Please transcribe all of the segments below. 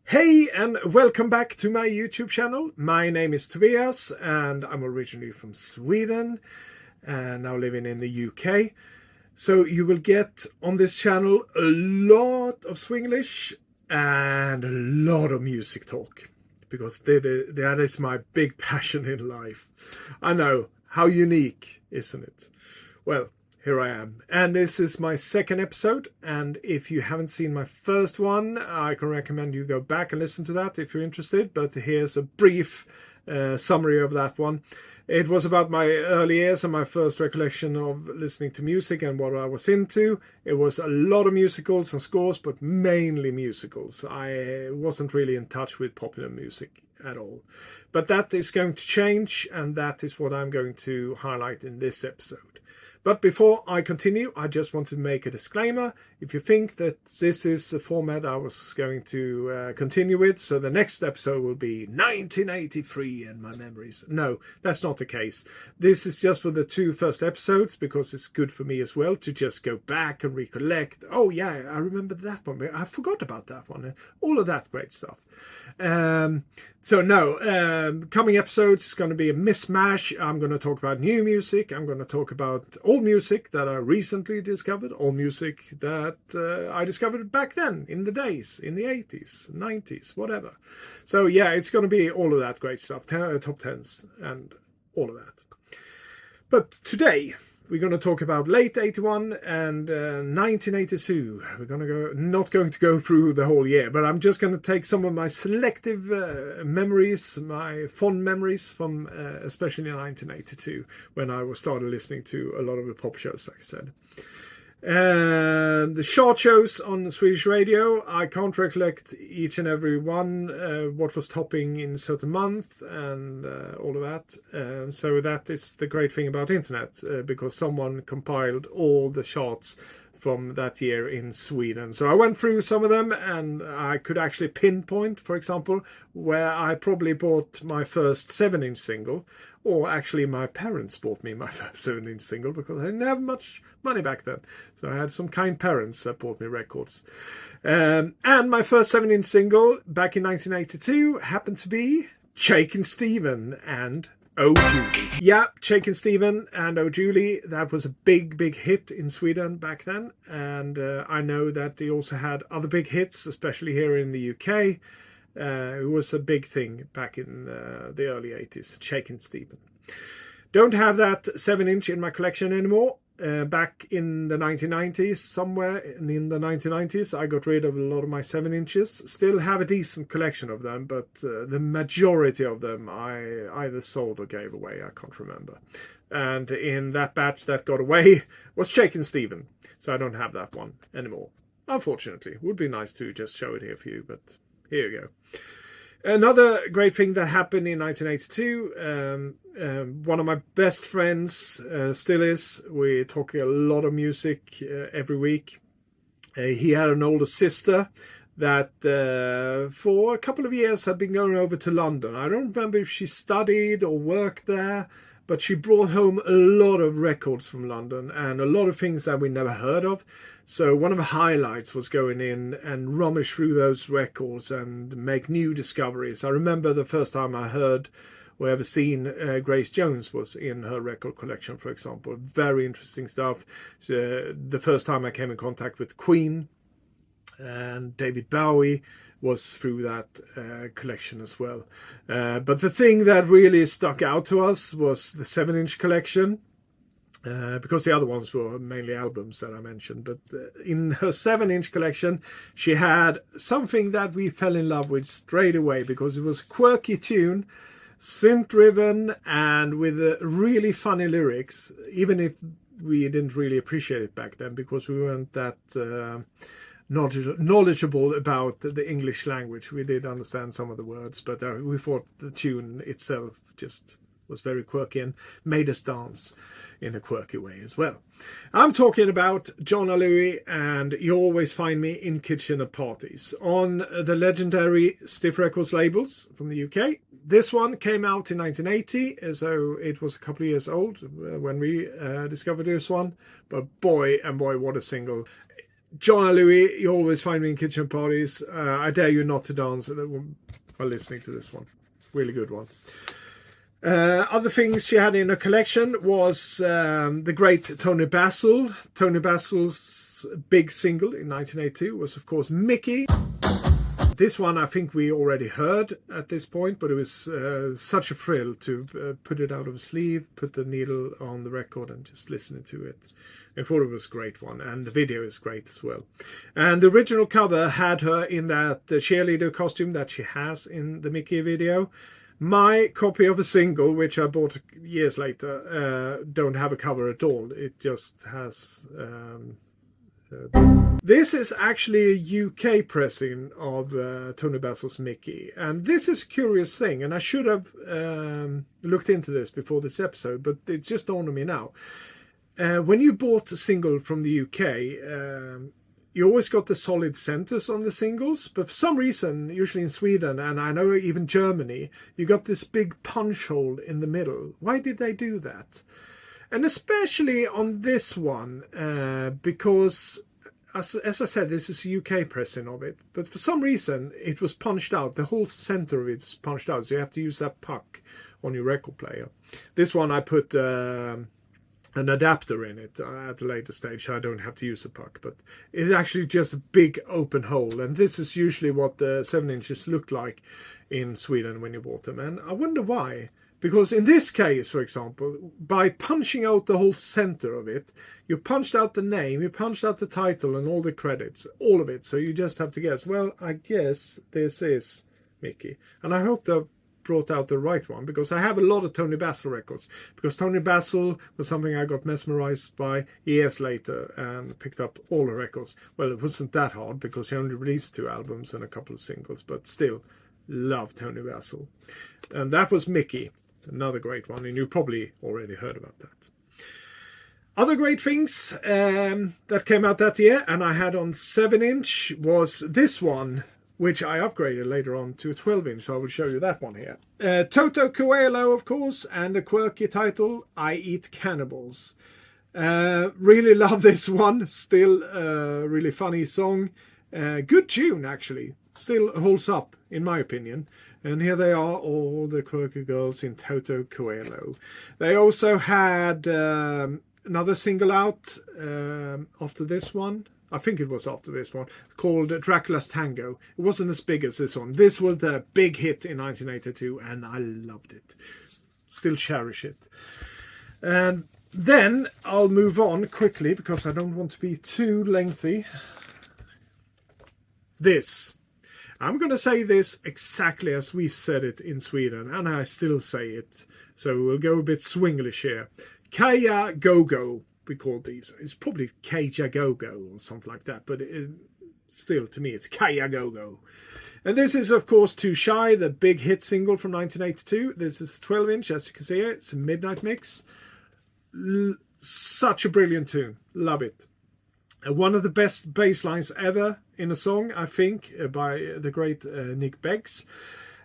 Hey and welcome back to my YouTube channel. My name is Tobias and I'm originally from Sweden and now living in the UK. So you will get on this channel a lot of Swinglish and a lot of music talk because that is my big passion in life. I know, how unique, isn't it? Well, here I am, and this is my second episode, and if you haven't seen my first one, I can recommend you go back and listen to that if you're interested, but here's a brief summary of that one. It was about my early years and my first recollection of listening to music and what I was into. It was a lot of musicals and scores, but mainly musicals. I wasn't really in touch with popular music at all. But that is going to change, and that is what I'm going to highlight in this episode. But before I continue, I just want to make a disclaimer. If you think that this is the format I was going to continue with, so the next episode will be 1983 and my memories. No, that's not the case. This is just for the two first episodes because it's good for me as well to just go back and recollect. Oh yeah, I remember that one. I forgot about that one. All of that great stuff. Coming episodes is going to be a mismatch. I'm going to talk about new music. I'm going to talk about old music that I recently discovered, old music that I discovered back then in the days, in the 80s, 90s, whatever. So yeah, it's going to be all of that great stuff, top 10s and all of that. But today we're going to talk about late 81 and 1982. We're not going to go through the whole year, but I'm just going to take some of my selective memories, my fond memories from especially 1982, when I started listening to a lot of the pop shows, like I said. The short shows on the Swedish radio, I can't recollect each and every one, what was topping in a certain month and all of that. So that is the great thing about internet, because someone compiled all the charts from that year in Sweden. So I went through some of them and I could actually pinpoint, for example, where I probably bought my first 7-inch single, or actually my parents bought me my first 7-inch single because I didn't have much money back then. So I had some kind parents that bought me records. And my first 7-inch single back in 1982 happened to be Shakin' Stephen and Oh Julie. Yeah, Shakin' Stephen and Oh Julie, that was a big hit in Sweden back then. And I know that they also had other big hits, especially here in the UK. It was a big thing back in the early 80s, Shakin' Stephen. Don't have that 7-inch in my collection anymore. Back in the 1990s, somewhere in the 1990s, I got rid of a lot of my 7-inches. Still have a decent collection of them, but the majority of them I either sold or gave away. I can't remember. And in that batch that got away was Shakin' Stephen. So I don't have that one anymore. Unfortunately, would be nice to just show it here for you, but here you go. Another great thing that happened in 1982, one of my best friends still is. We talk a lot of music every week. He had an older sister that for a couple of years had been going over to London. I don't remember if she studied or worked there, but she brought home a lot of records from London and a lot of things that we never heard of. So one of the highlights was going in and rummage through those records and make new discoveries. I remember the first time I heard or ever seen Grace Jones was in her record collection, for example. Very interesting stuff. The first time I came in contact with Queen and David Bowie was through that collection as well. But the thing that really stuck out to us was the 7-inch collection. Because the other ones were mainly albums that I mentioned. But in her 7-inch collection, she had something that we fell in love with straight away because it was a quirky tune, synth-driven, and with really funny lyrics, even if we didn't really appreciate it back then because we weren't that knowledgeable about the English language. We did understand some of the words, but we thought the tune itself just was very quirky and made us dance in a quirky way as well. I'm talking about John Louie and You Always Find Me in Kitchen at Parties on the legendary Stiff Records labels from the UK. This one came out in 1980, so it was a couple of years old when we discovered this one. But boy, and boy, what a single. John and Louis, you always find me in kitchen parties. I dare you not to dance while listening to this one. Really good one. Other things she had in her collection was the great Tony Basil. Tony Basil's big single in 1982 was, of course, Mickey. This one I think we already heard at this point, but it was such a thrill to put it out of a sleeve, put the needle on the record and just listen to it. I thought it was a great one, and the video is great as well. And the original cover had her in that cheerleader costume that she has in the Mickey video. My copy of a single, which I bought years later, don't have a cover at all. It just has... This is actually a UK pressing of Tony Basil's Mickey, and this is a curious thing, and I should have looked into this before this episode, but it just dawned on me now. When you bought a single from the UK, you always got the solid centers on the singles, but for some reason, usually in Sweden, and I know even Germany, you got this big punch hole in the middle. Why did they do that? And especially on this one, because, as I said, this is a UK pressing of it, but for some reason, it was punched out. The whole center of it's punched out, so you have to use that puck on your record player. This one I put... an adapter in it at a later stage, so I don't have to use a puck, but it's actually just a big open hole, and this is usually what the 7-inches look like in Sweden when you bought them, and I wonder why. Because in this case, for example, by punching out the whole center of it, you punched out the name, you punched out the title and all the credits, all of it, so you just have to guess, well, I guess this is Mickey, and I hope they've brought out the right one, because I have a lot of Tony Basil records, because Tony Basil was something I got mesmerized by years later and picked up all the records. Well, it wasn't that hard because he only released 2 albums and a couple of singles, but still love Tony Basil. And that was Mickey, another great one, and you probably already heard about that. Other great things that came out that year and I had on 7-inch was this one, which I upgraded later on to a 12-inch, so I will show you that one here. Toto Coelho, of course, and the quirky title, I Eat Cannibals. Really love this one, still a really funny song. Good tune, actually. Still holds up, in my opinion. And here they are, all the quirky girls in Toto Coelho. They also had another single out after this one. I think it was after this one, called Dracula's Tango. It wasn't as big as this one. This was the big hit in 1982, and I loved it. Still cherish it. And then I'll move on quickly, because I don't want to be too lengthy. This. I'm going to say this exactly as we said it in Sweden, and I still say it. So we'll go a bit Swinglish here. Kaya Go-Go. We call these. It's probably Kaya Go-Go or something like that, but still, to me, it's Kaya Go-Go. And this is, of course, Too Shy, the big hit single from 1982. This is 12-inch, as you can see here. It's a midnight mix. Such a brilliant tune. Love it. One of the best bass lines ever in a song, I think, by the great Nick Beggs.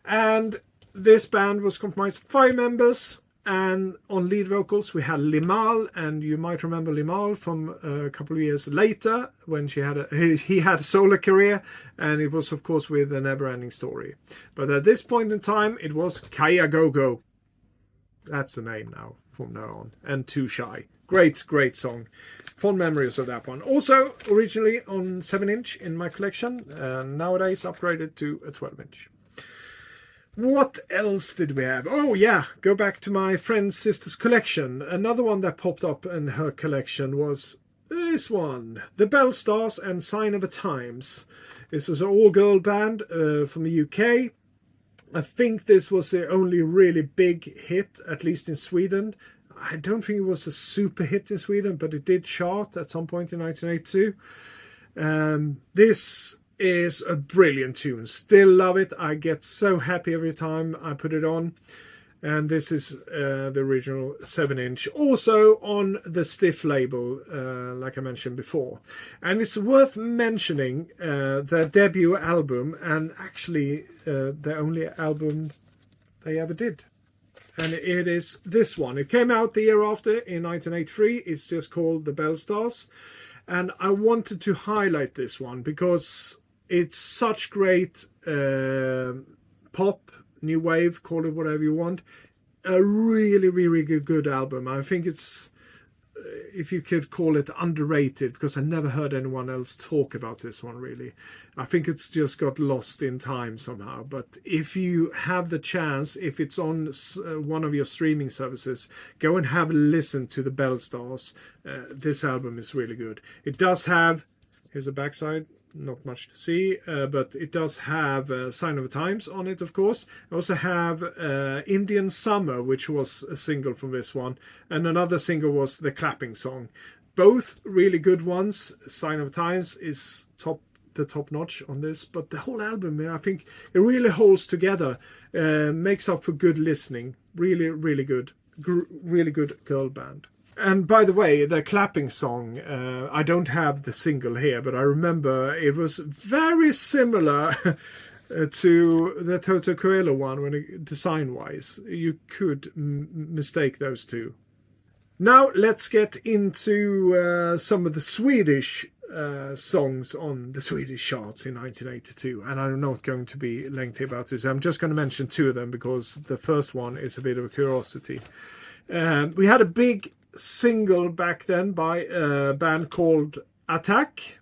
And this band was comprised of 5 members. And on lead vocals we had Limahl, and you might remember Limahl from a couple of years later when he had a solo career, and it was of course with a Never-Ending Story. But at this point in time it was Kaya Go-Go. That's the name now from now on. And Too Shy. Great song. Fond memories of that one. Also originally on 7-inch in my collection, and nowadays upgraded to a 12-inch. What else did we have? Oh yeah, go back to my friend's sister's collection. Another one that popped up in her collection was this one, The Bell Stars and Sign of the Times. This was an all-girl band from the UK. I think this was their only really big hit, at least in Sweden. I don't think it was a super hit in Sweden, but it did chart at some point in 1982. This is a brilliant tune. Still love it. I get so happy every time I put it on. And this is the original 7-inch, also on the Stiff label, like I mentioned before. And it's worth mentioning their debut album, and actually the only album they ever did. And it is this one. It came out the year after, in 1983. It's just called The Bell Stars. And I wanted to highlight this one because it's such great pop, new wave, call it whatever you want. A really, really good album. I think it's, if you could call it, underrated, because I never heard anyone else talk about this one really. I think it's just got lost in time somehow. But if you have the chance, if it's on one of your streaming services, go and have a listen to the Bell Stars. This album is really good. It does have, here's the backside, not much to see, but it does have Sign of the Times on it, of course. I also have Indian Summer, which was a single from this one, and another single was The Clapping Song. Both really good ones. Sign of the Times is the top notch on this, but the whole album, I think it really holds together, makes up for good listening. Really, really good. Really good girl band. And by the way, the Clapping Song, I don't have the single here, but I remember it was very similar to the Toto Coelho one design-wise. You could mistake those two. Now let's get into some of the Swedish songs on the Swedish charts in 1982. And I'm not going to be lengthy about this. I'm just going to mention two of them because the first one is a bit of a curiosity. We had a big single back then by a band called Attack.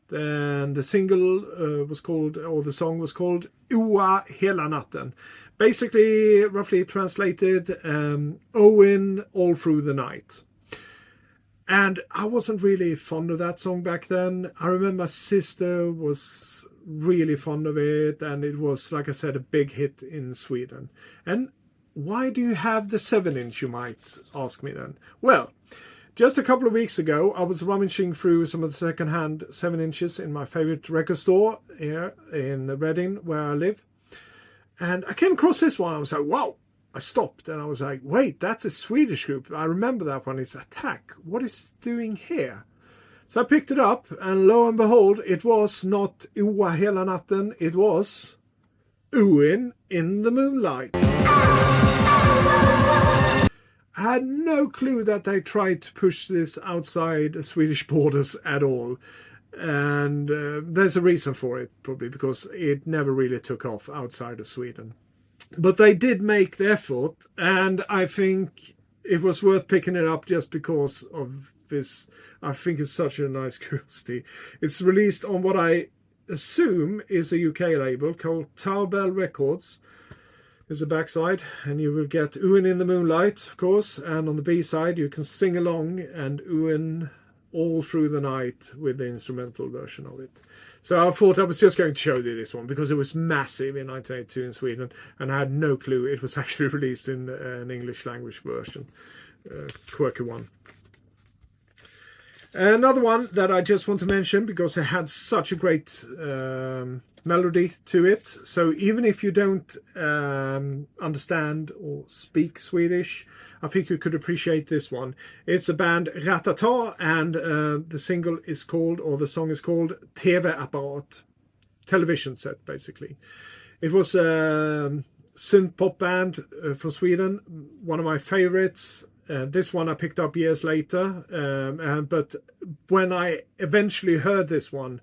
Then the single was called, or the song was called Oa hela natten. Basically, roughly translated, Owen all through the night. And I wasn't really fond of that song back then. I remember my sister was really fond of it, and it was, like I said, a big hit in Sweden. And why do you have the 7-inch, you might ask me then? Well, just a couple of weeks ago, I was rummaging through some of the second-hand 7-inches in my favorite record store here in Reading, where I live. And I came across this one. I was like, wow. I stopped and I was like, wait, that's a Swedish group. I remember that one. It's Attack. What is it doing here? So I picked it up, and lo and behold, it was not Oa hela natten. It was Owen in the Moonlight. I had no clue that they tried to push this outside the Swedish borders at all. And there's a reason for it, probably because it never really took off outside of Sweden. But they did make the effort, and I think it was worth picking it up just because of this. I think it's such a nice curiosity. It's released on what I assume is a UK label called Towbell Records. There's a backside, and you will get Owen in the Moonlight, of course, and on the B-side you can sing along and Owen all through the night with the instrumental version of it. So I thought I was just going to show you this one because it was massive in 1982 in Sweden, and I had no clue it was actually released in an English language version. Quirky one. Another one that I just want to mention because it had such a great melody to it. So even if you don't understand or speak Swedish, I think you could appreciate this one. It's a band Ratata, and the single is called, or the song is called TV-apparat, television set basically. It was a synth pop band from Sweden, one of my favorites. This one I picked up years later, but when I eventually heard this one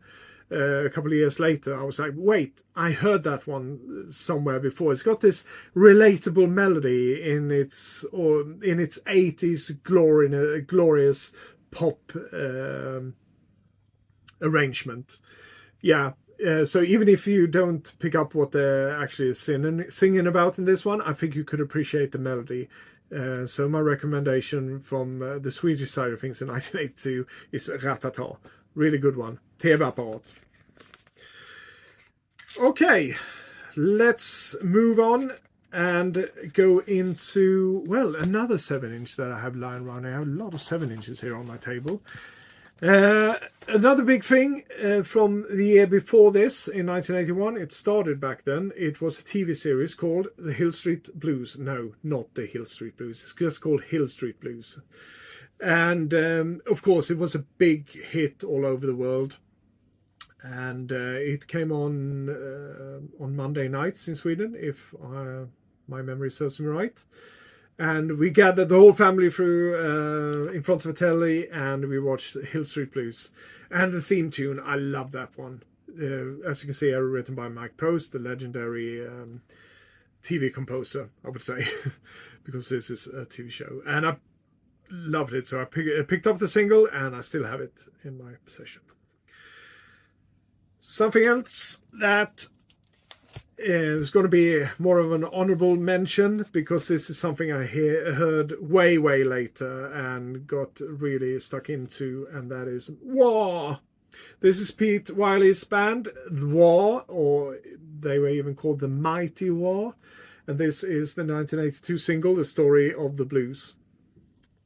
a couple of years later, I was like, wait, I heard that one somewhere before. It's got this relatable melody in its 80s glorious pop arrangement. Yeah. So even if you don't pick up what they're actually singing about in this one, I think you could appreciate the melody. So my recommendation from the Swedish side of things in 1982 is Ratata. Really good one. TV-apparat. Okay, let's move on and go into, well, another 7-inch that I have lying around. I have a lot of 7-inches here on my table. Another big thing from the year before this, in 1981, it started back then. It was a TV series called The Hill Street Blues. No, not The Hill Street Blues. It's just called Hill Street Blues. And of course, it was a big hit all over the world. And it came on Monday nights in Sweden, if my memory serves me right. And we gathered the whole family through in front of a telly, and we watched Hill Street Blues. And the theme tune, I love that one. As you can see, written by Mike Post, the legendary TV composer, I would say, because this is a TV show. And I loved it, so I picked up the single, and I still have it in my possession. Something else that is going to be more of an honorable mention, because this is something I heard way later and got really stuck into, and that is War. This is Pete Wiley's band, War, or they were even called the Mighty War, and this is the 1982 single, The Story of the Blues.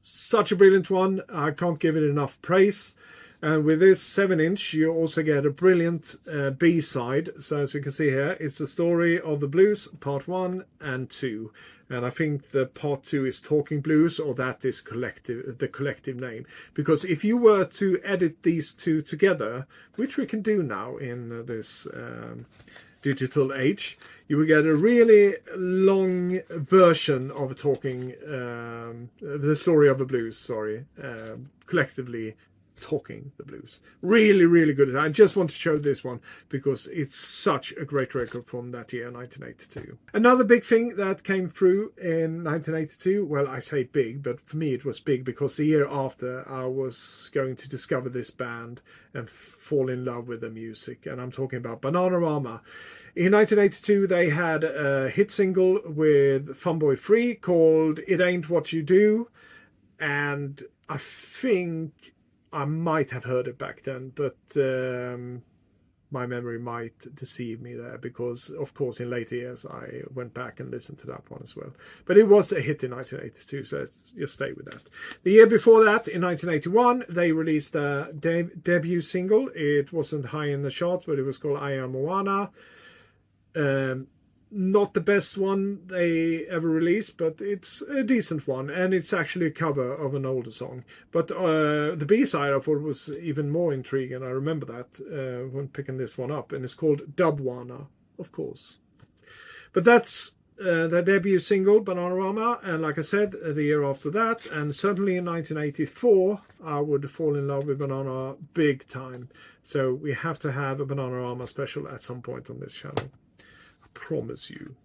Such a brilliant one. I can't give it enough praise. And with this 7-inch, you also get a brilliant B-side. So as you can see here, it's The Story of the Blues, Part 1 and 2. And I think the Part 2 is Talking Blues, or that is the collective name. Because if you were to edit these two together, which we can do now in this digital age, you will get a really long version of talking The Story of the Blues, collectively Talking the Blues. Really good. I just want to show this one because it's such a great record from that year, 1982. Another big thing that came through in 1982, well, I say big, but for me it was big because the year after I was going to discover this band and fall in love with the music, and I'm talking about Bananarama. In 1982 they had a hit single with Funboy Free called It Ain't What You Do, and I think I might have heard it back then, but my memory might deceive me there, because of course in later years I went back and listened to that one as well. But it was a hit in 1982, so let's just stay with that. The year before that, in 1981, they released a debut single. It wasn't high in the charts, but it was called I Am Moana. Not the best one they ever released, but it's a decent one, and it's actually a cover of an older song. But the B-side I thought was even more intriguing. I remember that when picking this one up, and it's called Dubwana, of course. But that's their debut single, Bananarama, and like I said, the year after that, and certainly in 1984, I would fall in love with Banana big time. So we have to have a Bananarama special at some point on this channel. Promise you.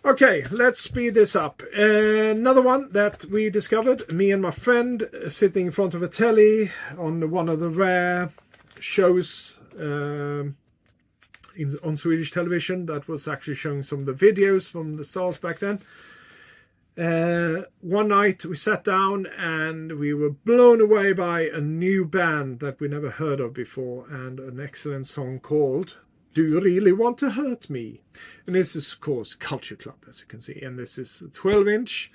Okay, let's speed this up. Another one that we discovered, me and my friend sitting in front of a telly on one of the rare shows on Swedish television that was actually showing some of the videos from the stars back then. One night we sat down and we were blown away by a new band that we never heard of before, and an excellent song called Do You Really Want to Hurt Me? And this is, of course, Culture Club, as you can see. And this is a 12-inch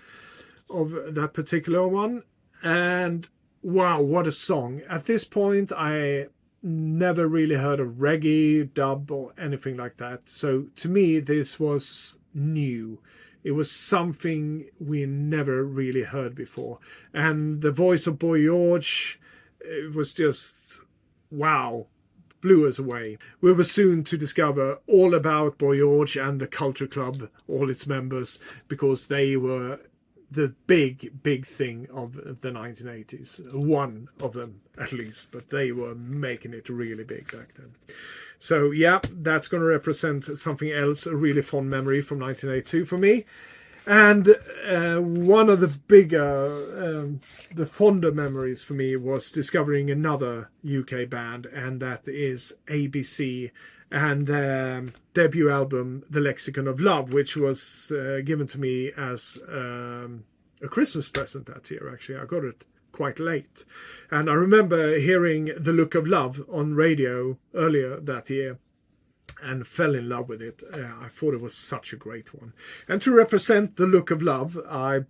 of that particular one. And wow, what a song. At this point, I never really heard of reggae, dub, or anything like that. So to me, this was new. It was something we never really heard before. And the voice of Boy George, it was just, wow. Blew us away. We were soon to discover all about Boy George and the Culture Club, all its members, because they were the big thing of the 1980s. One of them, at least, but they were making it really big back then. So yeah, that's going to represent something else, a really fond memory from 1982 for me. And one of the bigger, the fonder memories for me was discovering another UK band, and that is ABC and their debut album, The Lexicon of Love, which was given to me as a Christmas present that year, actually. I got it quite late. And I remember hearing The Look of Love on radio earlier that year, and fell in love with it. I thought it was such a great one. And to represent The Look of Love, I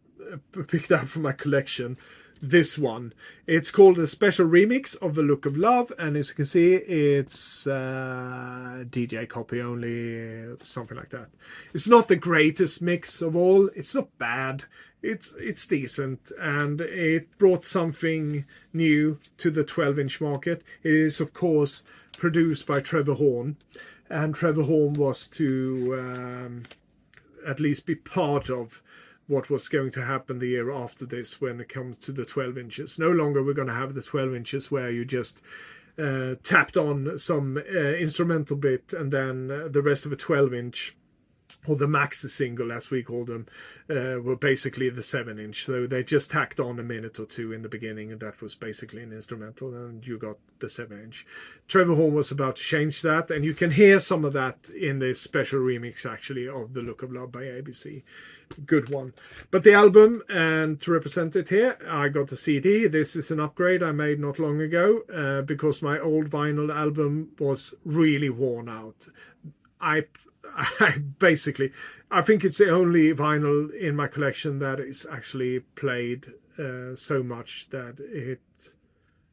picked out from my collection this one. It's called a special remix of The Look of Love, and as you can see, it's DJ copy only, something like that. It's not the greatest mix of all. It's not bad. It's decent, and it brought something new to the 12-inch market. It is, of course, produced by Trevor Horn. And Trevor Horn was to at least be part of what was going to happen the year after this when it comes to the 12 inches. No longer we're going to have the 12 inches where you just tapped on some instrumental bit and then the rest of a 12-inch, or the maxi single as we call them, were basically the 7-inch. So they just tacked on a minute or two in the beginning, and that was basically an instrumental, and you got the 7-inch. Trevor Horn was about to change that, and you can hear some of that in this special remix actually of The Look of Love by ABC. Good one. But the album, and to represent it here, I got a CD. This is an upgrade I made not long ago because my old vinyl album was really worn out. I think it's the only vinyl in my collection that is actually played so much that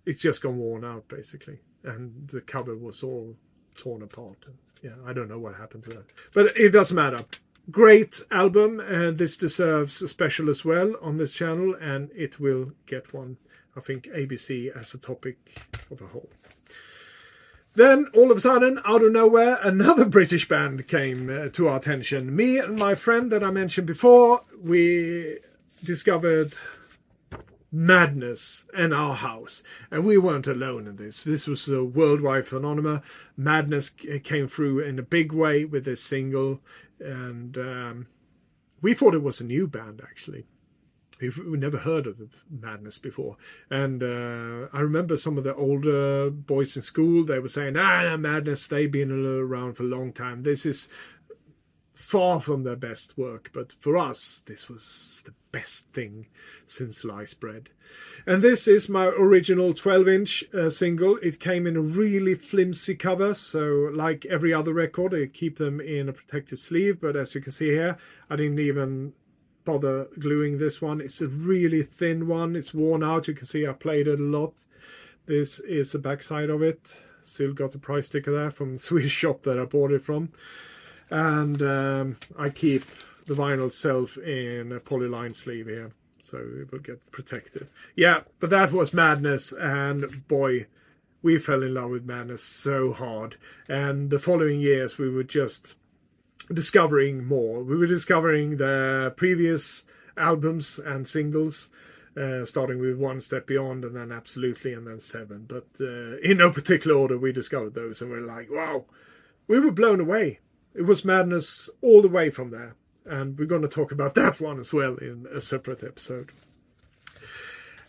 it's just gone worn out basically, and the cover was all torn apart. Yeah, I don't know what happened to that, but it doesn't matter. Great album, and this deserves a special as well on this channel, and it will get one. I think ABC as a topic of a whole. Then, all of a sudden, out of nowhere, another British band came to our attention. Me and my friend that I mentioned before, we discovered Madness in our house. And we weren't alone in this. This was a worldwide phenomenon. Madness came through in a big way with this single. And we thought it was a new band, actually. We've never heard of the Madness before. And I remember some of the older boys in school, they were saying, Madness, they've been around for a long time. This is far from their best work. But for us, this was the best thing since sliced bread. And this is my original 12-inch single. It came in a really flimsy cover. So like every other record, I keep them in a protective sleeve. But as you can see here, I didn't even bother gluing this one. It's a really thin one. It's worn out. You can see I played it a lot. This is the backside of it. Still got the price sticker there from the Swedish shop that I bought it from. And I keep the vinyl itself in a polyline sleeve here, so it will get protected. Yeah, but that was Madness, and boy, we fell in love with Madness so hard. And the following years we were just discovering more. We were discovering the previous albums and singles, starting with One Step Beyond, and then Absolutely, and then Seven. But in no particular order, we discovered those, and we're like, wow, we were blown away. It was Madness all the way from there. And we're going to talk about that one as well in a separate episode.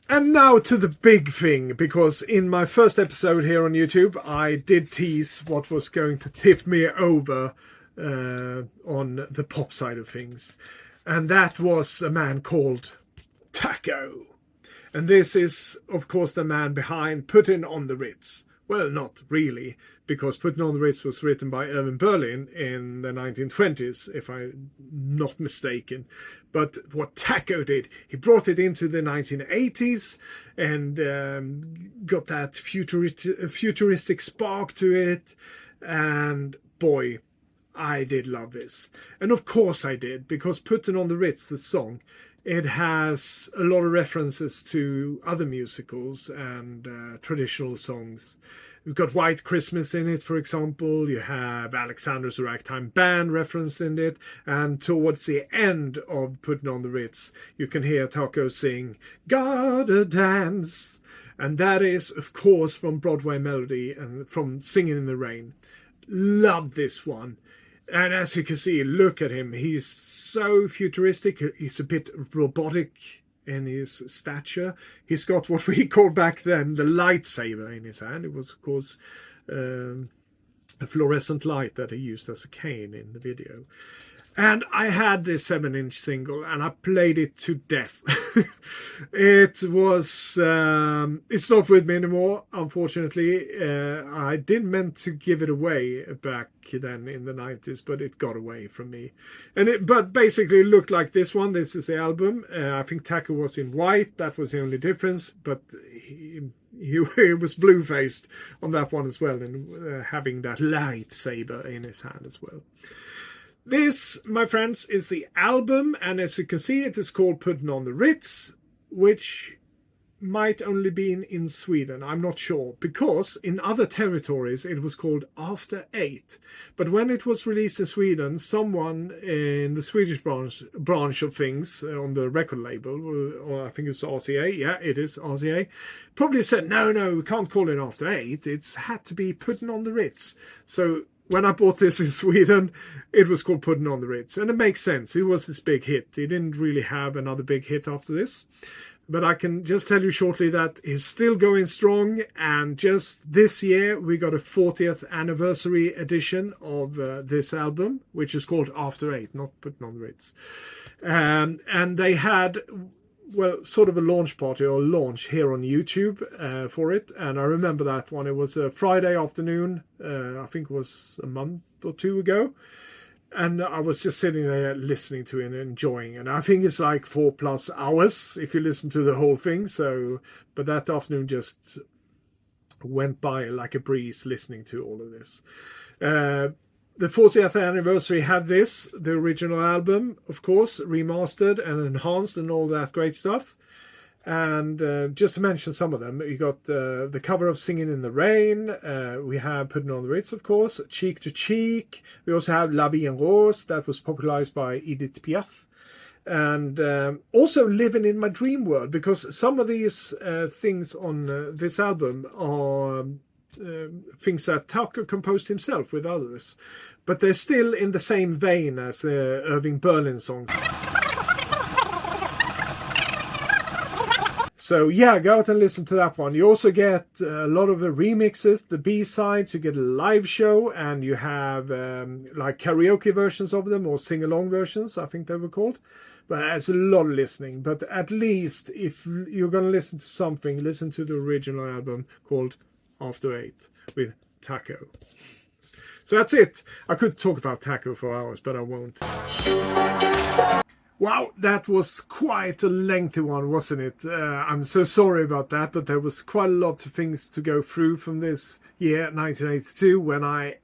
And now to the big thing, because in my first episode here on YouTube, I did tease what was going to tip me over on the pop side of things. And that was a man called Taco. And this is, of course, the man behind Puttin' on the Ritz. Well, not really, because Puttin' on the Ritz was written by Irving Berlin in the 1920s, if I'm not mistaken. But what Taco did, he brought it into the 1980s and got that futuristic spark to it. And boy, I did love this. And of course I did, because Puttin' on the Ritz, the song, it has a lot of references to other musicals and traditional songs. We've got White Christmas in it, for example. You have Alexander's Ragtime Band referenced in it. And towards the end of Puttin' on the Ritz, you can hear Taco sing, "Gotta Dance." And that is, of course, from Broadway Melody and from Singing in the Rain. Love this one. And as you can see, look at him. He's so futuristic. He's a bit robotic in his stature. He's got what we called back then the lightsaber in his hand. It was, of course, a fluorescent light that he used as a cane in the video. And I had this 7-inch single and I played it to death. It was, it's not with me anymore, unfortunately. I didn't meant to give it away back then in the 90s, but it got away from me. But basically it looked like this one. This is the album. I think Taco was in white. That was the only difference, but he was blue-faced on that one as well, and having that lightsaber in his hand as well. This, my friends, is the album, and as you can see, it is called Puttin' on the Ritz, which might only be in Sweden, I'm not sure, because in other territories it was called After 8. But when it was released in Sweden, someone in the Swedish branch of things on the record label, or I think it's RCA, yeah, it is RCA, probably said, no, we can't call it After 8, it's had to be Putting on the Ritz. So when I bought this in Sweden, it was called Putting on the Ritz. And it makes sense. It was this big hit. He didn't really have another big hit after this. But I can just tell you shortly that he's still going strong. And just this year, we got a 40th anniversary edition of this album, which is called After 8, not Putting on the Ritz. And they had, well, sort of a launch party or launch here on YouTube for it. And I remember that one. It was a Friday afternoon, I think it was a month or two ago. And I was just sitting there listening to it and enjoying. And I think it's like 4+ hours if you listen to the whole thing. So, but that afternoon just went by like a breeze listening to all of this. The 40th anniversary had this, the original album, of course, remastered and enhanced and all that great stuff. And just to mention some of them, you got the cover of Singing in the Rain. We have Putting on the Ritz, of course, Cheek to Cheek. We also have La Vie en Rose, that was popularized by Edith Piaf. And also Living in My Dream World, because some of these things on this album are things that Taco composed himself with others, but they're still in the same vein as Irving Berlin songs. So yeah, go out and listen to that one. You also get a lot of the remixes, the B-sides, you get a live show, and you have like karaoke versions of them or sing-along versions, I think they were called. But it's a lot of listening. But at least if you're going to listen to something, listen to the original album called After 8 with Taco. So that's it. I could talk about Taco for hours, but I won't. Wow, that was quite a lengthy one, wasn't it? I'm so sorry about that, but there was quite a lot of things to go through from this year, 1982, when I,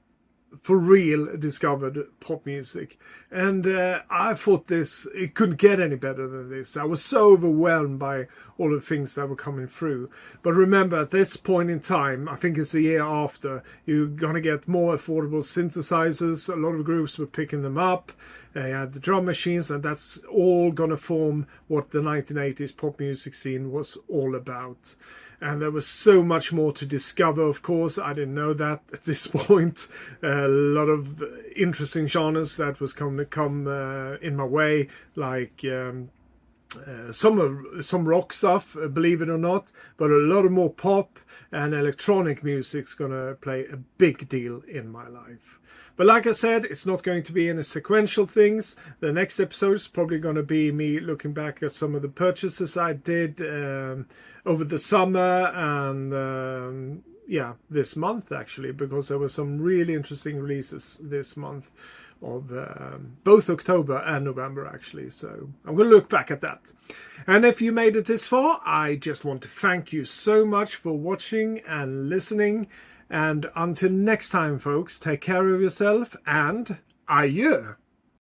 for real, discovered pop music. And I thought it couldn't get any better than this. I was so overwhelmed by all the things that were coming through. But remember, at this point in time, I think it's the year after, you're going to get more affordable synthesizers. A lot of groups were picking them up. They had the drum machines, and that's all going to form what the 1980s pop music scene was all about. And there was so much more to discover, of course. I didn't know that at this point. A lot of interesting genres that was going to come in my way, like some rock stuff, believe it or not, but a lot of more pop and electronic music's going to play a big deal in my life. But like I said, it's not going to be any sequential things. The next episode is probably going to be me looking back at some of the purchases I did over the summer and yeah, this month actually, because there were some really interesting releases this month of both October and November actually. So I'm going to look back at that. And if you made it this far, I just want to thank you so much for watching and listening. And until next time, folks, take care of yourself and adieu.